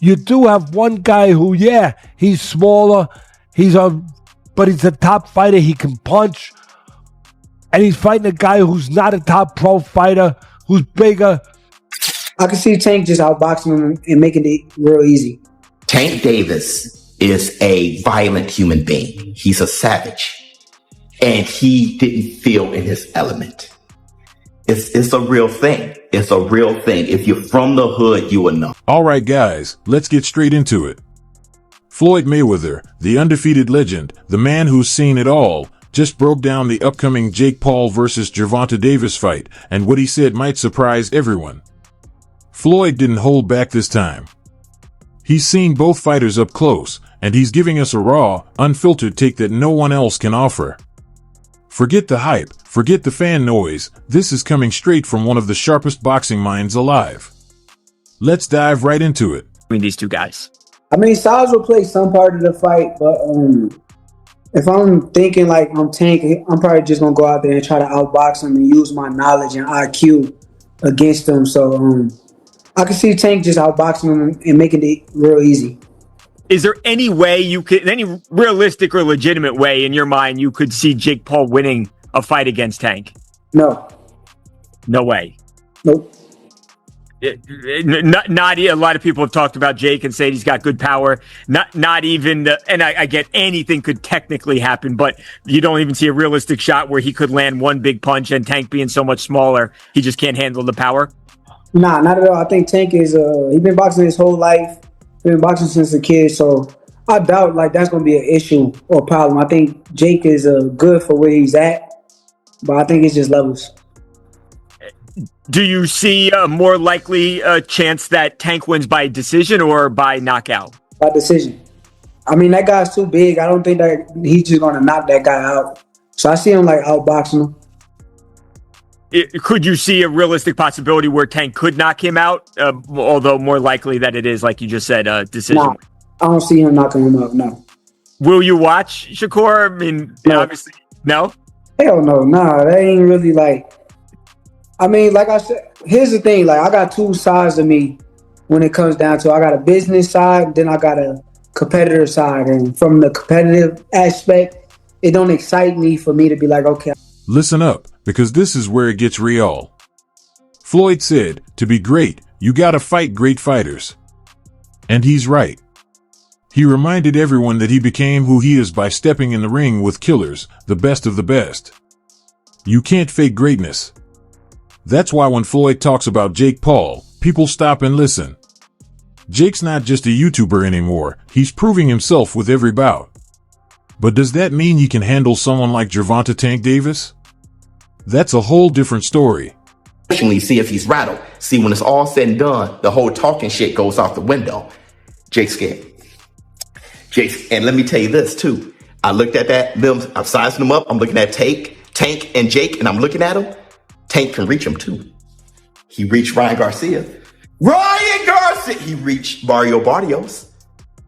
You do have one guy who, yeah, he's smaller, but he's a top fighter. He can punch, and he's fighting a guy who's not a top pro fighter, who's bigger. I can see Tank just outboxing him and making it real easy. Tank Davis is a violent human being. He's a savage. And he didn't feel in his element. It's a real thing. It's a real thing. If you're from the hood, you will know. All right, guys, let's get straight into it. Floyd Mayweather, the undefeated legend, the man who's seen it all, just broke down the upcoming Jake Paul versus Gervonta Davis fight, and what he said might surprise everyone. Floyd didn't hold back this time. He's seen both fighters up close, and he's giving us a raw, unfiltered take that no one else can offer. Forget the hype, forget the fan noise, this is coming straight from one of the sharpest boxing minds alive. Let's dive right into it. Between these two guys. I mean, size will play some part of the fight, but if I'm thinking like I'm Tank, I'm probably just going to go out there and try to outbox him and use my knowledge and IQ against him. So I can see Tank just outboxing him and making it real easy. Is there any way you could, any realistic or legitimate way in your mind you could see Jake Paul winning a fight against Tank? No. No way. Nope. Not a lot of people have talked about Jake and said he's got good power. Not even, and I get anything could technically happen, but you don't even see a realistic shot where he could land one big punch and Tank being so much smaller, he just can't handle the power. Nah, not at all. I think Tank is, he's been boxing his whole life. Been boxing since a kid, so I doubt like that's going to be an issue or problem. I think Jake is good for where he's at, but I think it's just levels. Do you see a more likely chance that Tank wins by decision or by knockout? By decision. I mean, that guy's too big. I don't think that he's just going to knock that guy out. So I see him like outboxing him. Could you see a realistic possibility where Tank could knock him out? Although more likely that it is, like you just said, a decision. Nah, I don't see him knocking him out, no. Will you watch, Shakur? I mean, no. Obviously, no? Hell no, nah. That ain't really like... I mean, like I said, here's the thing. Like, I got two sides of me when it comes down to I got a business side, then I got a competitor side. And from the competitive aspect, it don't excite me for me to be like, okay. Listen up, because this is where it gets real. Floyd said, to be great, you gotta fight great fighters. And he's right. He reminded everyone that he became who he is by stepping in the ring with killers, the best of the best. You can't fake greatness. That's why when Floyd talks about Jake Paul, people stop and listen. Jake's not just a YouTuber anymore, he's proving himself with every bout. But does that mean he can handle someone like Gervonta Tank Davis? That's a whole different story. See if he's rattled. See, when it's all said and done, the whole talking shit goes out the window. Jake's scared. And let me tell you this too. I looked at that, I'm sizing them up. I'm looking at Tank and Jake, and I'm looking at him. Tank can reach him too. He reached Ryan Garcia. He reached Mario Barrios.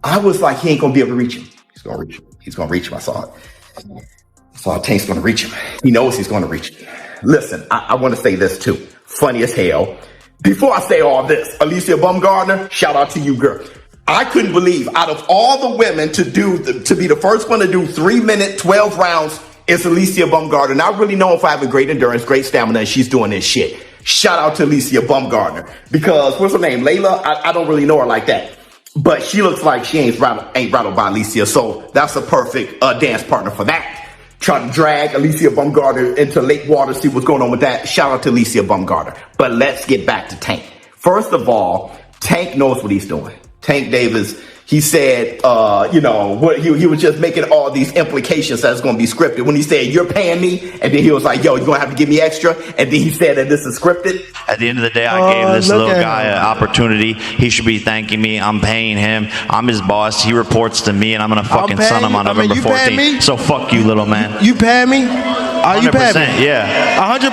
I was like, he ain't gonna be able to reach him. He's gonna reach him. He's gonna reach him. I saw Tank's gonna reach him. He knows he's gonna reach him. Listen, I want to say this too. Funny as hell. Before I say all this, Alicia Baumgardner, shout out to you, girl. I couldn't believe out of all the women to be the first one to do 3 minute, 12 rounds is Alicia Baumgardner. Not really know if I have a great endurance, great stamina, and she's doing this shit. Shout out to Alicia Baumgardner. Because, what's her name? Layla? I don't really know her like that. But she looks like she ain't rattled by Alicia. So that's a perfect dance partner for that. Trying to drag Alicia Baumgardner into lake water, see what's going on with that. Shout out to Alicia Baumgardner. But let's get back to Tank. First of all, Tank knows what he's doing. Tank Davis, he said, he was just making all these implications that it's going to be scripted. When he said, you're paying me, and then he was like, yo, you're going to have to give me extra. And then he said that this is scripted. At the end of the day, I gave this little guy an opportunity. He should be thanking me. I'm paying him. I'm his boss. He reports to me, and I'm going to fucking son him on November 14th. So fuck you, little man. You paying me? Are you paying me? Yeah. 100%?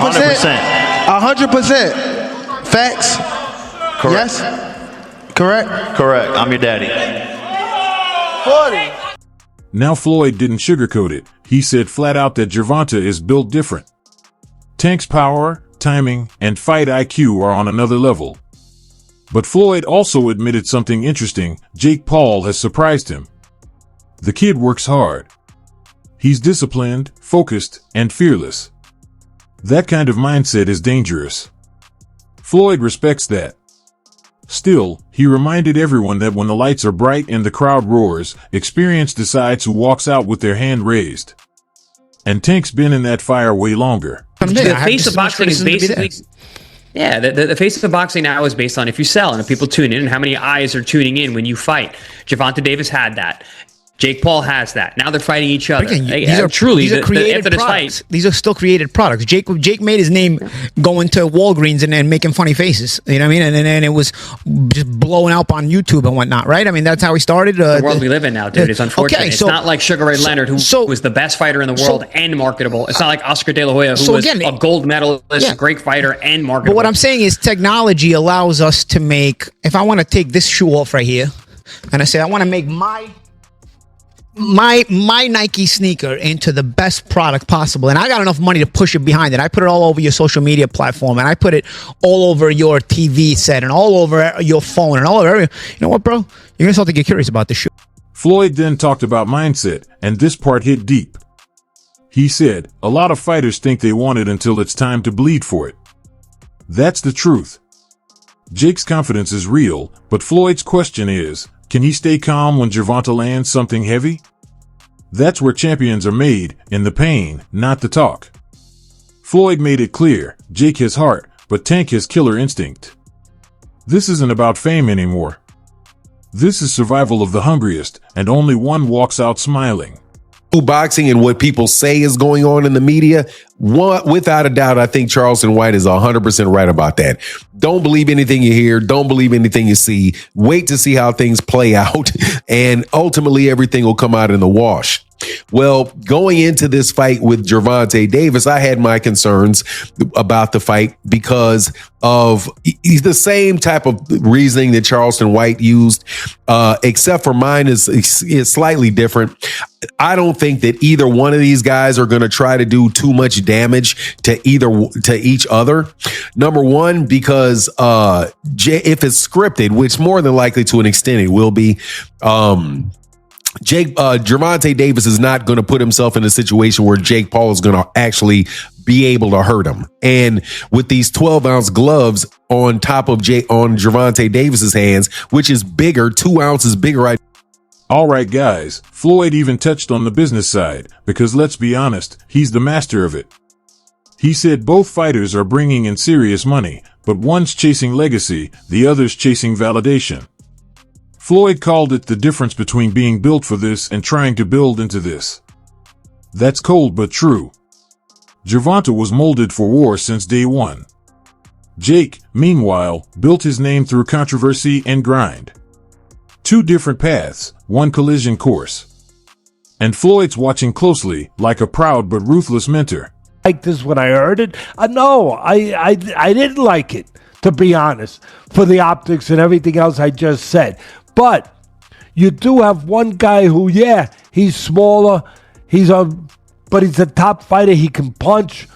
100%. Facts? Correct. Yes? Correct? Correct. I'm your daddy. 40. Now Floyd didn't sugarcoat it. He said flat out that Gervonta is built different. Tank's power, timing, and fight IQ are on another level. But Floyd also admitted something interesting. Jake Paul has surprised him. The kid works hard. He's disciplined, focused, and fearless. That kind of mindset is dangerous. Floyd respects that. Still, he reminded everyone that when the lights are bright and the crowd roars, experience decides who walks out with their hand raised. And Tank's been in that fire way longer. The face of boxing is basically... Yeah, the face of boxing now is based on if you sell and if people tune in and how many eyes are tuning in when you fight. Gervonta Davis had that. Jake Paul has that. Now they're fighting each other. Again, these are created products. These are still created products. Jake made his name going to Walgreens and making funny faces. You know what I mean? And it was just blowing up on YouTube and whatnot, right? I mean, that's how he started. The world we live in now, dude, is unfortunate. Okay, it's not like Sugar Ray Leonard, who was the best fighter in the world and marketable. It's not like Oscar De La Hoya, who was a gold medalist, great fighter, and marketable. But what I'm saying is technology allows us to make, if I want to take this shoe off right here, and I say I want to make my Nike sneaker into the best product possible, and I got enough money to push it behind it. I put it all over your social media platform, and I put it all over your TV set, and all over your phone, and all over. You know what, bro? You're gonna start to get curious about this shoe. Floyd then talked about mindset, and this part hit deep. He said, "A lot of fighters think they want it until it's time to bleed for it. That's the truth." Jake's confidence is real, but Floyd's question is, can he stay calm when Gervonta lands something heavy? That's where champions are made, in the pain, not the talk. Floyd made it clear, Jake has heart, but Tank has killer instinct. This isn't about fame anymore. This is survival of the hungriest, and only one walks out smiling. Boxing and what people say is going on in the media, without a doubt, I think Charleston White is 100% right about that. Don't believe anything you hear. Don't believe anything you see. Wait to see how things play out, and ultimately everything will come out in the wash. Well, going into this fight with Gervonta Davis, I had my concerns about the fight because of the same type of reasoning that Charleston White used, except for mine is slightly different. I don't think that either one of these guys are going to try to do too much damage to each other. Number one, because if it's scripted, which more than likely to an extent it will be, Gervonta Davis is not going to put himself in a situation where Jake Paul is going to actually be able to hurt him. And with these 12-ounce gloves on top of on Gervonta Davis's hands, which is bigger, 2 ounces bigger. All right, guys, Floyd even touched on the business side, because let's be honest, he's the master of it. He said both fighters are bringing in serious money, but one's chasing legacy, the other's chasing validation. Floyd called it the difference between being built for this and trying to build into this. That's cold but true. Gervonta was molded for war since day one. Jake, meanwhile, built his name through controversy and grind. Two different paths, one collision course. And Floyd's watching closely, like a proud but ruthless mentor. Like this when I heard it? No, I didn't like it, to be honest, for the optics and everything else I just said. But you do have one guy who, he's smaller, but he's a top fighter. He can punch,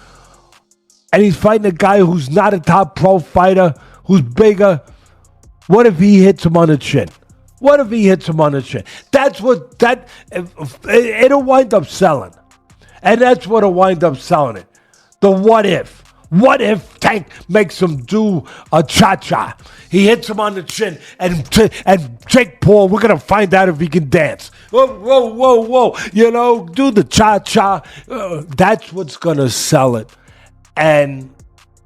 and he's fighting a guy who's not a top pro fighter, who's bigger. What if he hits him on the chin? What if he hits him on the chin? It'll wind up selling, and that's what'll wind up selling it. The what if. What if Tank makes him do a cha-cha? He hits him on the chin, and Jake Paul, we're going to find out if he can dance. Whoa. Do the cha-cha. That's what's going to sell it. And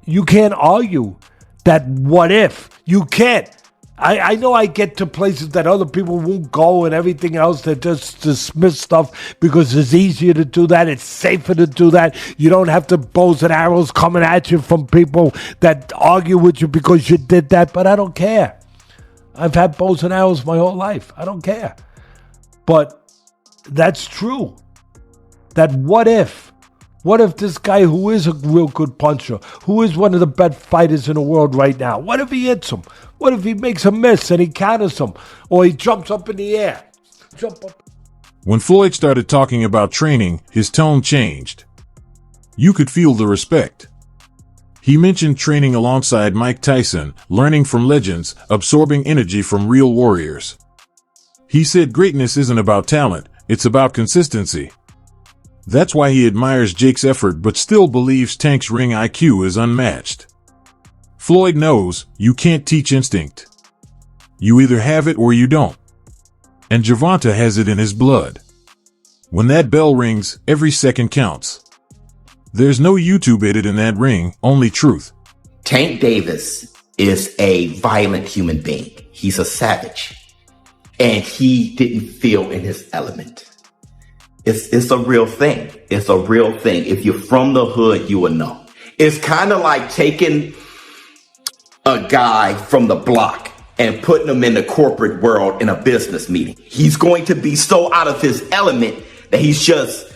you can't argue that what if. You can't. I know I get to places that other people won't go and everything else. They just dismiss stuff because it's easier to do that. It's safer to do that. You don't have to bows and arrows coming at you from people that argue with you because you did that. But I don't care. I've had bows and arrows my whole life. I don't care. But that's true. That what if? What if this guy who is a real good puncher, who is one of the best fighters in the world right now, what if he hits him? What if he makes a miss and he counters him? Or he jumps up in the air? When Floyd started talking about training, his tone changed. You could feel the respect. He mentioned training alongside Mike Tyson, learning from legends, absorbing energy from real warriors. He said greatness isn't about talent, it's about consistency. That's why he admires Jake's effort but still believes Tank's ring IQ is unmatched. Floyd knows you can't teach instinct. You either have it or you don't. And Gervonta has it in his blood. When that bell rings, every second counts. There's no YouTube edit in that ring, only truth. Tank Davis is a violent human being. He's a savage. And he didn't feel in his element. It's a real thing. It's a real thing. If you're from the hood, you will know. It's kind of like taking a guy from the block and putting him in the corporate world in a business meeting. He's going to be so out of his element that he's just,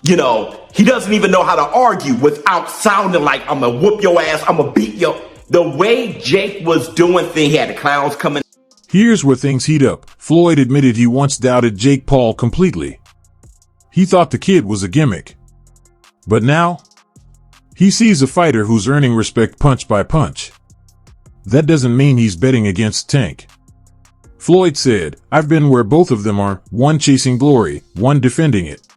he doesn't even know how to argue without sounding like, I'm going to whoop your ass, I'm going to beat you. The way Jake was doing things, he had the clowns coming. Here's where things heat up. Floyd admitted he once doubted Jake Paul completely. He thought the kid was a gimmick. But now, he sees a fighter who's earning respect punch by punch. That doesn't mean he's betting against Tank. Floyd said, I've been where both of them are, one chasing glory, one defending it.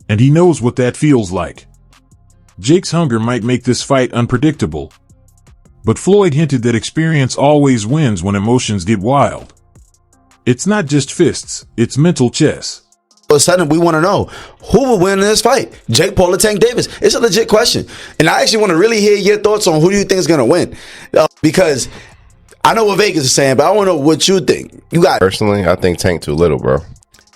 And he knows what that feels like. Jake's hunger might make this fight unpredictable. But Floyd hinted that experience always wins when emotions get wild. It's not just fists, it's mental chess. All of a sudden, we want to know who will win in this fight, Jake Paul or Tank Davis. It's a legit question. And I actually want to really hear your thoughts on who do you think is going to win. Because I know what Vegas is saying, but I want to know what you think. Personally, I think Tank too little, bro.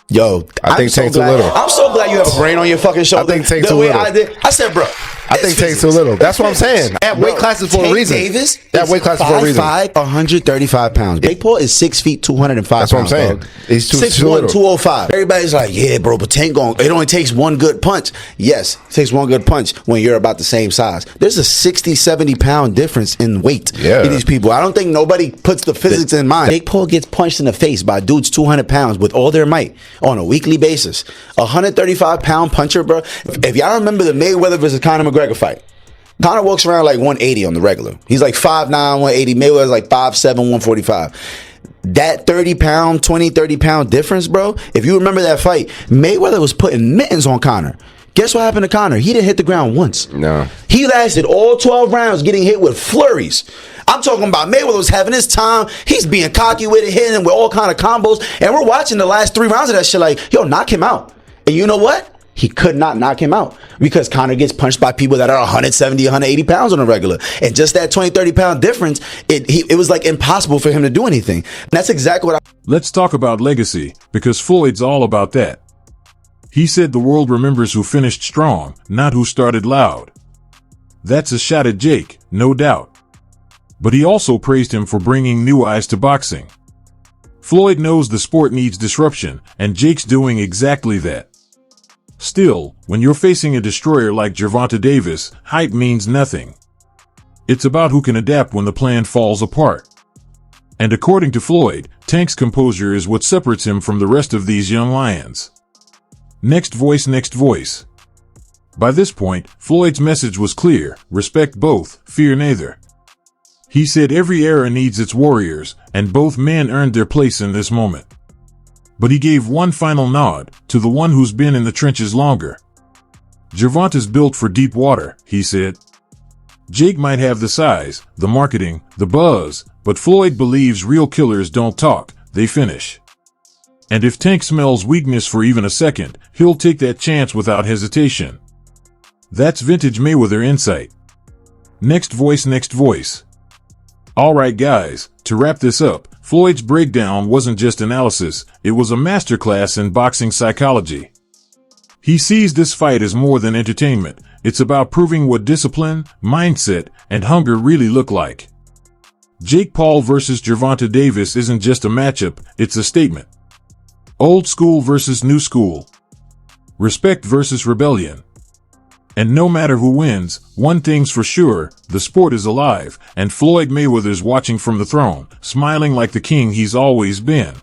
Yo, I think Tank too little. I'm so glad you have a brain on your fucking shoulder. I think Tank too little. I said, bro. I think Tank's too little. That's what I'm saying. That weight class is for a reason. Davis that weight class is for a reason. 5'5", 135 pounds. Jake Paul is 6 feet, 205 pounds. That's what I'm saying. Dog. He's too 6'1", 205. Everybody's like, yeah, bro, but Tank it only takes one good punch. Yes, it takes one good punch when you're about the same size. There's a 60, 70 pound difference in weight in these people. I don't think nobody puts the physics in mind. Jake Paul gets punched in the face by dudes 200 pounds with all their might on a weekly basis. 135 pound puncher, bro. If y'all remember the Mayweather versus Conor McGregor fight, Conor walks around like 180 on the regular. He's like 5'9", 180. Mayweather's like 5'7", 145. That 30 pound difference, bro. If you remember that fight, Mayweather was putting mittens on Conor. Guess what happened to Conor? He didn't hit the ground once. No. He lasted all 12 rounds getting hit with flurries. I'm talking about Mayweather was having his time. He's being cocky with it, hitting him with all kind of combos. And we're watching the last 3 rounds of that shit like, yo, knock him out. And you know what? He could not knock him out because Conor gets punched by people that are 170, 180 pounds on a regular. And just that 20, 30 pound difference, it was like impossible for him to do anything. And that's exactly what Let's talk about legacy, because Floyd's all about that. He said the world remembers who finished strong, not who started loud. That's a shot at Jake, no doubt. But he also praised him for bringing new eyes to boxing. Floyd knows the sport needs disruption, and Jake's doing exactly that. Still, when you're facing a destroyer like Gervonta Davis, hype means nothing. It's about who can adapt when the plan falls apart. And according to Floyd, Tank's composure is what separates him from the rest of these young lions. Next voice, next voice. By this point, Floyd's message was clear: respect both, fear neither. He said every era needs its warriors, and both men earned their place in this moment. But he gave one final nod to the one who's been in the trenches longer. Gervonta's built for deep water, he said. Jake might have the size, the marketing, the buzz, but Floyd believes real killers don't talk, they finish. And if Tank smells weakness for even a second, he'll take that chance without hesitation. That's vintage Mayweather insight. Next voice, next voice. Alright guys, to wrap this up, Floyd's breakdown wasn't just analysis, it was a masterclass in boxing psychology. He sees this fight as more than entertainment. It's about proving what discipline, mindset, and hunger really look like. Jake Paul versus Gervonta Davis isn't just a matchup, it's a statement. Old school versus new school. Respect versus rebellion. And no matter who wins, one thing's for sure, the sport is alive, and Floyd Mayweather's watching from the throne, smiling like the king he's always been.